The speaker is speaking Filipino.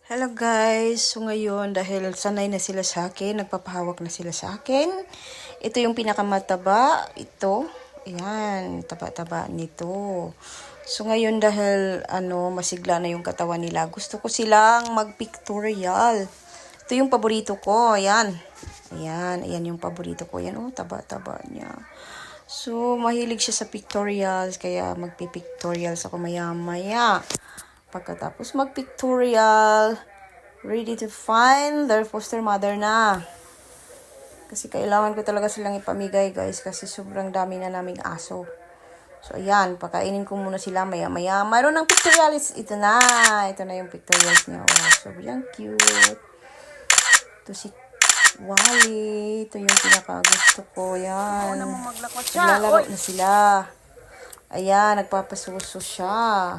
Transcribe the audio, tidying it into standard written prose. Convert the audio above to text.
Hello guys! So ngayon, dahil sanay na sila sa akin, nagpapahawak na sila sa akin. Ito yung pinakamataba. Ito. Ayan, taba-taba nito. So ngayon dahil masigla na yung katawan nila, gusto ko silang mag-pictorial. Ito yung paborito ko. Ayan. Ayan yung paborito ko. Ayan, taba-taba niya. So, mahilig siya sa pictorials, kaya magpipictorials ako maya-maya. Pagkatapos mag-pictorial, ready to find their foster mother na. Kasi kailangan ko talaga silang ipamigay guys, kasi sobrang dami na naming aso. So ayan, pakainin ko muna sila maya-maya. Mayroon ng pictorials. Ito na yung pictorials niya. Wow, sobrang cute. Ito si Wally. Ito yung pinaka-gusto ko. Yan. Naglalaro na sila. Ayan, nagpapasuso siya.